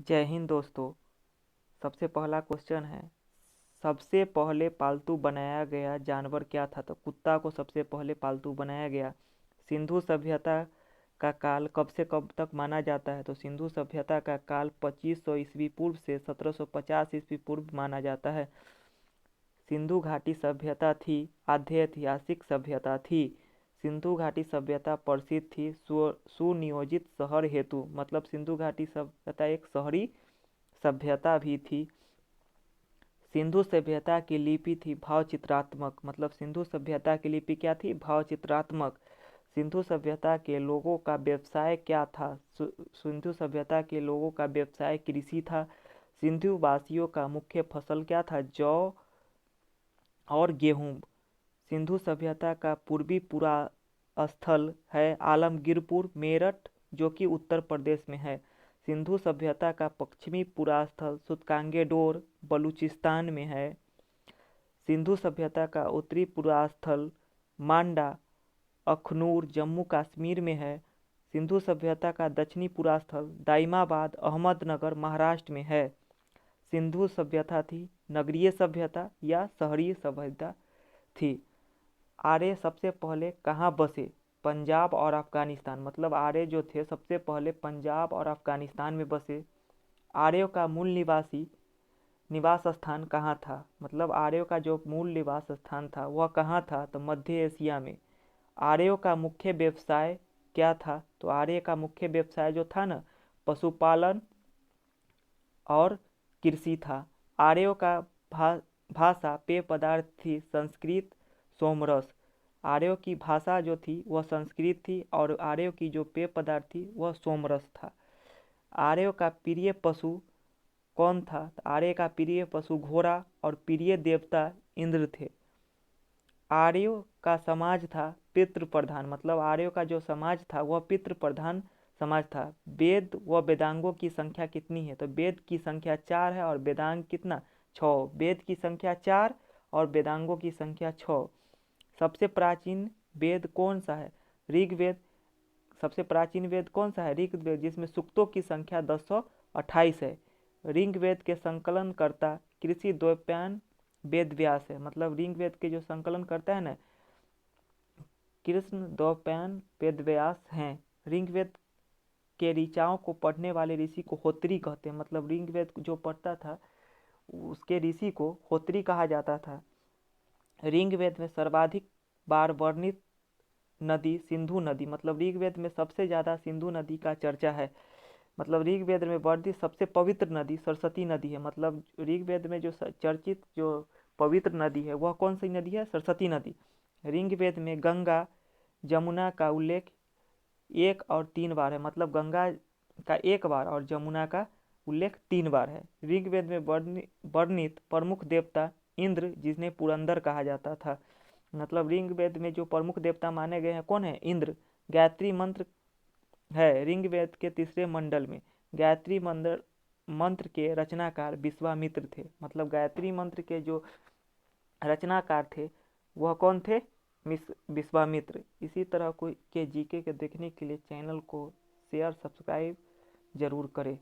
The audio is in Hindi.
जय हिंद दोस्तों। सबसे पहला क्वेश्चन है, सबसे पहले पालतू बनाया गया जानवर क्या था? तो कुत्ता को सबसे पहले पालतू बनाया गया। सिंधु सभ्यता का काल कब से कब तक माना जाता है? तो सिंधु सभ्यता का काल 2500 ईस्वी पूर्व से 1750 ईस्वी पूर्व माना जाता है। सिंधु घाटी सभ्यता थी आद्य ऐतिहासिक सभ्यता थी। सिंधु घाटी सभ्यता प्रसिद्ध थी सुनियोजित शहर हेतु, मतलब सिंधु घाटी सभ्यता एक शहरी सभ्यता भी थी। सिंधु सभ्यता की लिपि थी भाव चित्रात्मक, मतलब सिंधु सभ्यता की लिपि क्या थी? भाव चित्रात्मक। सिंधु सभ्यता के लोगों का व्यवसाय क्या था? सिंधु सभ्यता के लोगों का व्यवसाय कृषि था। सिंधु वासियों का मुख्य फसल क्या था? जौ और गेहूं। सिंधु सभ्यता का पूर्वी पुरा स्थल है आलमगीरपुर मेरठ, जो कि उत्तर प्रदेश में है। सिंधु सभ्यता का पश्चिमी पुरा स्थल सुतकांगेडोर बलूचिस्तान में है। सिंधु सभ्यता का उत्तरी पुरा स्थल मांडा अखनूर जम्मू कश्मीर में है। सिंधु सभ्यता का दक्षिणी पुरा स्थल दाइमाबाद अहमदनगर महाराष्ट्र में है। सिंधु सभ्यता थी नगरीय सभ्यता या शहरी सभ्यता थी। आर्य सबसे पहले कहाँ बसे? पंजाब और अफगानिस्तान, मतलब आर्य जो थे सबसे पहले पंजाब और अफगानिस्तान में बसे। आर्यों का मूल निवास स्थान कहाँ था? मतलब आर्यों का जो मूल निवास स्थान था वह कहाँ था? तो मध्य एशिया में। आर्यों का मुख्य व्यवसाय क्या था? तो आर्य का मुख्य व्यवसाय जो था ना, पशुपालन और कृषि था। आर्यों का भाषा पेय पदार्थ थी संस्कृत सोमरस। आर्यों की भाषा जो थी वह संस्कृत थी और आर्यों की जो पेय पदार्थ थी वह सोमरस था। आर्यों का प्रिय पशु कौन था? आर्य का प्रिय पशु घोड़ा और प्रिय देवता इंद्र थे। आर्यों का समाज था पितृ प्रधान, मतलब आर्यों का जो समाज था वह पितृ प्रधान समाज था। वेद व वेदांगों की संख्या कितनी है? तो वेद की संख्या 4 है और वेदांग कितना? 6। वेद की संख्या 4 और वेदांगों की संख्या 6। सबसे प्राचीन वेद कौन सा है? ऋग्वेद। सबसे प्राचीन वेद कौन सा है? ऋग्वेद, जिसमें सूक्तों की संख्या 1028 है। ऋग्वेद के संकलनकर्ता कृषि द्वैपायन वेद व्यास है, मतलब ऋग्वेद के जो संकलन करता है ना, कृष्ण द्वैपायन वेद व्यास हैं। ऋग्वेद के ऋचाओं को पढ़ने वाले ऋषि को होत्री कहते हैं, मतलब ऋग्वेद जो पढ़ता था उसके ऋषि को होत्री कहा जाता था। ऋग्वेद में सर्वाधिक बार वर्णित नदी सिंधु नदी, मतलब ऋग्वेद में सबसे ज़्यादा सिंधु नदी का चर्चा है। मतलब ऋग्वेद में वर्णित सबसे पवित्र नदी सरस्वती नदी है। मतलब ऋग्वेद में जो चर्चित जो पवित्र नदी है वह कौन सी नदी है? सरस्वती नदी। ऋग्वेद में गंगा जमुना का उल्लेख 1 और 3 बार है, मतलब गंगा का 1 बार और जमुना का उल्लेख 3 बार है। ऋग्वेद में वर्णित प्रमुख देवता इंद्र, जिन्हें पुरंदर कहा जाता था। मतलब ऋग्वेद में जो प्रमुख देवता माने गए हैं कौन है? इंद्र। गायत्री मंत्र है ऋग्वेद के तीसरे मंडल में। गायत्री मंत्र के रचनाकार विश्वामित्र थे, मतलब गायत्री मंत्र के जो रचनाकार थे वह कौन थे? विश्वामित्र। इसी तरह कोई के जीके के देखने के लिए चैनल को शेयर सब्सक्राइब जरूर करें।